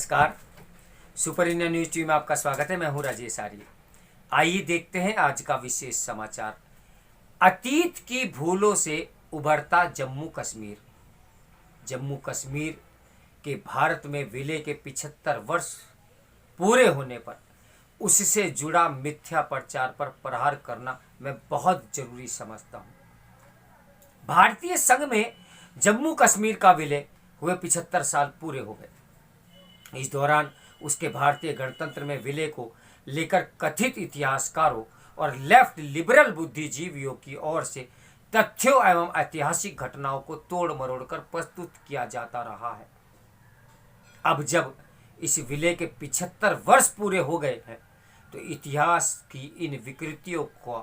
नमस्कार। Super India news TV में आपका स्वागत है। मैं हूं राजेश आर्य। आइए देखते हैं आज का विशेष समाचार। अतीत की भूलों से उभरता जम्मू कश्मीर। जम्मू कश्मीर के भारत में विलय के 75 वर्ष पूरे होने पर उससे जुड़ा मिथ्या प्रचार पर प्रहार करना मैं बहुत जरूरी समझता हूं। भारतीय संघ में जम्मू कश्मीर का विलय हुए 75 साल पूरे हो गए। इस दौरान उसके भारतीय गणतंत्र में विलय को लेकर कथित इतिहासकारों और लेफ्ट लिबरल बुद्धिजीवियों की ओर से तथ्यों एवं ऐतिहासिक घटनाओं को तोड़ मरोड़ कर प्रस्तुत किया जाता रहा है। अब जब इस विलय के 75 वर्ष पूरे हो गए हैं तो इतिहास की इन विकृतियों को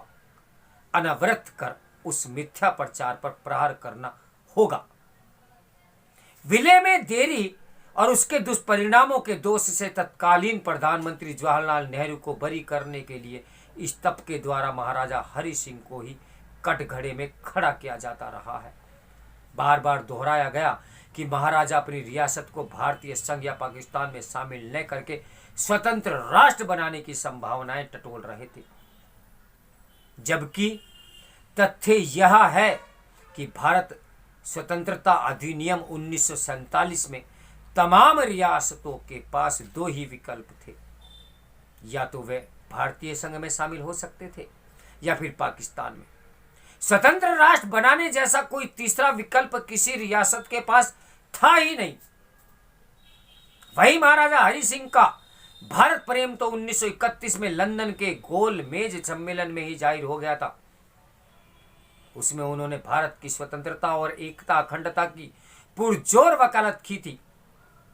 अनावृत कर उस मिथ्या प्रचार पर प्रहार करना होगा। विलय में देरी और उसके दुष्परिणामों के दोष से तत्कालीन प्रधानमंत्री जवाहरलाल नेहरू को बरी करने के लिए इस तप के द्वारा महाराजा हरि सिंह को ही कटघरे में खड़ा किया जाता रहा है। बार बार दोहराया गया कि महाराजा अपनी रियासत को भारतीय संघ या पाकिस्तान में शामिल न करके स्वतंत्र राष्ट्र बनाने की संभावनाएं टटोल रहे थे, जबकि तथ्य यह है कि भारत स्वतंत्रता अधिनियम 1947 में तमाम रियासतों के पास दो ही विकल्प थे, या तो वे भारतीय संघ में शामिल हो सकते थे या फिर पाकिस्तान में। स्वतंत्र राष्ट्र बनाने जैसा कोई तीसरा विकल्प किसी रियासत के पास था ही नहीं। वही महाराजा हरि सिंह का भारत प्रेम तो 1931 में लंदन के गोल मेज सम्मेलन में ही जाहिर हो गया था। उसमें उन्होंने भारत की स्वतंत्रता और एकता अखंडता की पुरजोर वकालत की थी।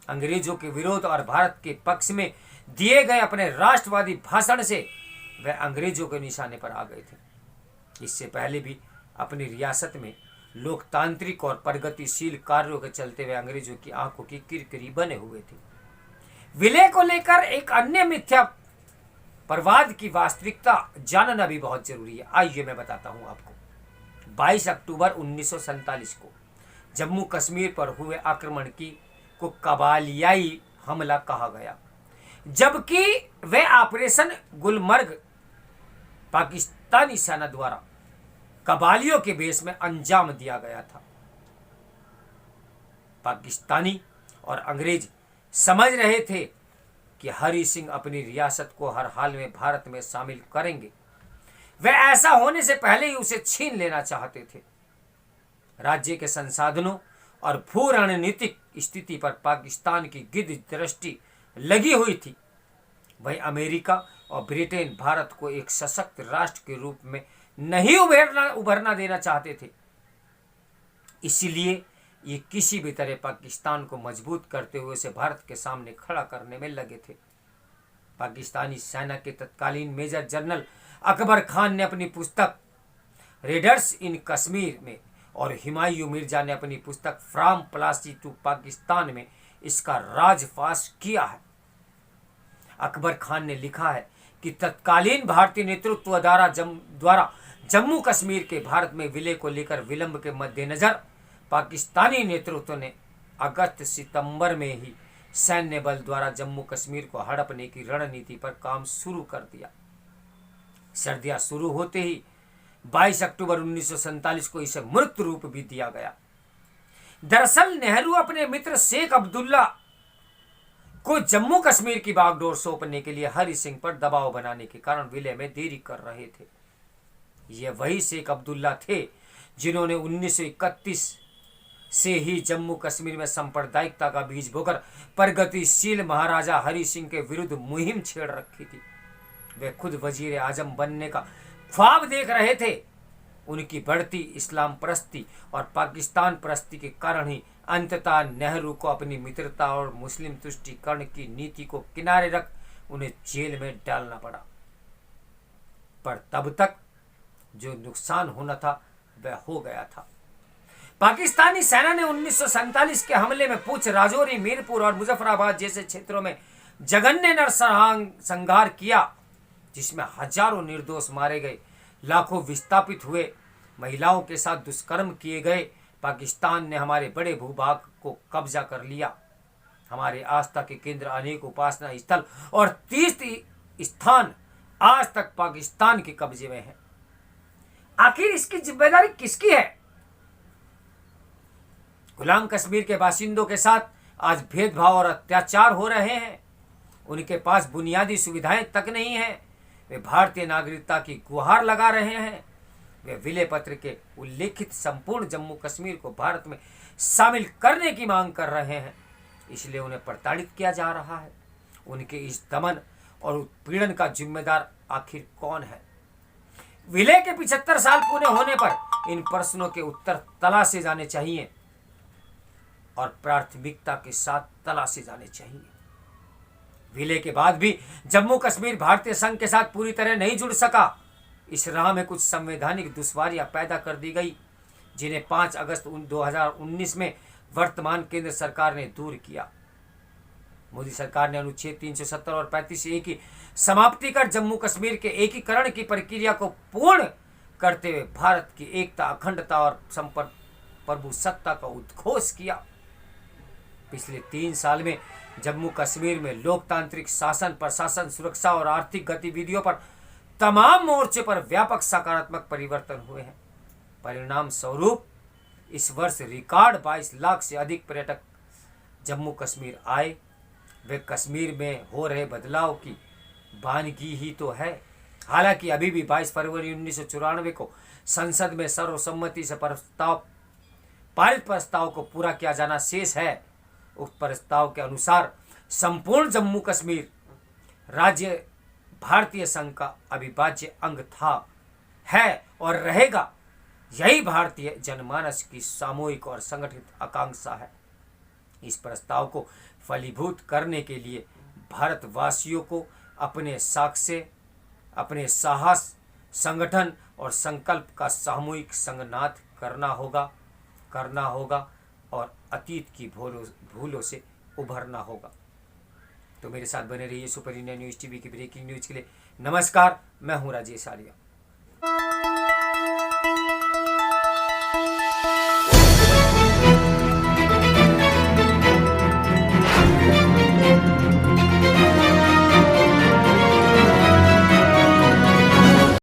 अंग्रेजों के विरोध और भारत के पक्ष में दिए गए अपने राष्ट्रवादी भाषण से वे अंग्रेजों के निशाने पर आ गए थे। इससे पहले भी अपनी रियासत में लोकतांत्रिक और प्रगतिशील कार्यों के चलते वे अंग्रेजों की आंखों की किरकिरी बने हुए थे। विलय को लेकर एक अन्य मिथ्या प्रवाद की वास्तविकता जानना भी बहुत जरूरी है। आइए मैं बताता हूं आपको। 22 अक्टूबर 1947 को जम्मू कश्मीर पर हुए आक्रमण को कबालियाई हमला कहा गया, जबकि वे ऑपरेशन गुलमर्ग पाकिस्तानी सेना द्वारा कबालियों के बेस में अंजाम दिया गया था। पाकिस्तानी और अंग्रेज समझ रहे थे कि हरि सिंह अपनी रियासत को हर हाल में भारत में शामिल करेंगे। वे ऐसा होने से पहले ही उसे छीन लेना चाहते थे। राज्य के संसाधनों और भू रणनीतिक स्थिति पर पाकिस्तान की गिद्ध दृष्टि लगी हुई थी। वहीं अमेरिका और ब्रिटेन भारत को एक सशक्त राष्ट्र के रूप में नहीं उभरना देना चाहते थे। इसलिए ये किसी भी तरह पाकिस्तान को मजबूत करते हुए उसे भारत के सामने खड़ा करने में लगे थे। पाकिस्तानी सेना के तत्कालीन मेजर जनरल अकबर खान ने अपनी पुस्तक रेडर्स इन कश्मीर में और हुमायूं मिर्जा ने अपनी पुस्तक फ्रॉम प्लासी टू पाकिस्तान में इसका राजफाश किया है। अकबर खान ने लिखा है कि तत्कालीन भारतीय नेतृत्व द्वारा जम्मू कश्मीर के भारत में विलय को लेकर विलंब के मद्देनजर पाकिस्तानी नेतृत्व ने अगस्त सितंबर में ही सैन्य बल द्वारा जम्मू कश्मीर को हड़पने की रणनीति पर काम शुरू कर दिया। सर्दियां शुरू होते ही 22 अक्टूबर 1947 को इसे मूर्त रूप भी दिया गया। दरअसल नेहरू अपने मित्र शेख अब्दुल्ला को जम्मू कश्मीर की बागडोर सौंपने के लिए हरि सिंह पर दबाव बनाने के कारण विलय में देरी कर रहे थे। ये वही शेख अब्दुल्ला थे जिन्होंने 1931 से ही जम्मू कश्मीर में सांप्रदायिकता का बीज बोकर प्रगतिशील महाराजा हरि सिंह के विरुद्ध मुहिम छेड़ रखी थी। वे खुद वजीर आजम बनने का ख्वाब देख रहे थे। उनकी बढ़ती इस्लाम परस्ती और पाकिस्तान परस्ती के कारण ही अंततः नेहरू को अपनी मित्रता और मुस्लिम तुष्टीकरण की नीति को किनारे रख उन्हें जेल में डालना पड़ा। पर तब तक जो नुकसान होना था वह हो गया था। पाकिस्तानी सेना ने 1947 के हमले में पुंछ, राजौरी, मीरपुर और मुजफ्फराबाद जैसे क्षेत्रों में जघन्य नरसंहार किया, जिसमें हजारों निर्दोष मारे गए, लाखों विस्थापित हुए, महिलाओं के साथ दुष्कर्म किए गए। पाकिस्तान ने हमारे बड़े भूभाग को कब्जा कर लिया। हमारे आस्था के केंद्र, अनेक उपासना स्थल और तीर्थ स्थान आज तक पाकिस्तान के कब्जे में है। आखिर इसकी जिम्मेदारी किसकी है? गुलाम कश्मीर के बाशिंदों के साथ आज भेदभाव और अत्याचार हो रहे हैं। उनके पास बुनियादी सुविधाएं तक नहीं है। वे भारतीय नागरिकता की गुहार लगा रहे हैं। वे विलय पत्र के उल्लेखित संपूर्ण जम्मू कश्मीर को भारत में शामिल करने की मांग कर रहे हैं। इसलिए उन्हें प्रताड़ित किया जा रहा है। उनके इस दमन और उत्पीड़न का जिम्मेदार आखिर कौन है? विलय के 75 साल पूरे होने पर इन प्रश्नों के उत्तर तलाशे जाने चाहिए और प्राथमिकता के साथ तलाशे जाने चाहिए। विलय के बाद भी जम्मू कश्मीर भारतीय संघ के साथ पूरी तरह नहीं जुड़ सका। इस राह में कुछ संवैधानिक दुश्वारियां पैदा कर दी गई, जिन्हें 5 अगस्त 2019 में वर्तमान केंद्र सरकार ने दूर किया। मोदी सरकार ने अनुच्छेद 370 और 35A की समाप्ति कर जम्मू कश्मीर के एकीकरण की प्रक्रिया को पूर्ण करते हुए भारत की एकता, अखंडता और संप्रभुसत्ता का उद्घोष किया। पिछले 3 साल में जम्मू कश्मीर में लोकतांत्रिक शासन, प्रशासन, सुरक्षा और आर्थिक गतिविधियों पर तमाम मोर्चे पर व्यापक सकारात्मक परिवर्तन हुए हैं। परिणाम स्वरूप इस वर्ष रिकॉर्ड 22 लाख से अधिक पर्यटक जम्मू कश्मीर आए। वे कश्मीर में हो रहे बदलाव की वानगी ही तो है। हालांकि अभी भी 22 फरवरी 1994 को संसद में सर्वसम्मति से पारित प्रस्ताव को पूरा किया जाना शेष है। उक्त प्रस्ताव के अनुसार संपूर्ण जम्मू कश्मीर राज्य भारतीय संघ का अविभाज्य अंग था, है और रहेगा। यही भारतीय जनमानस की सामूहिक और संगठित आकांक्षा है। इस प्रस्ताव को फलीभूत करने के लिए भारतवासियों को अपने साक्ष्य, अपने साहस, संगठन और संकल्प का सामूहिक संगनाद करना होगा और अतीत की भूलों से उभरना होगा। तो मेरे साथ बने रहिए सुपर इंडिया न्यूज़ टीवी की ब्रेकिंग न्यूज़ के लिए। नमस्कार, मैं हूं राजेश आर्या।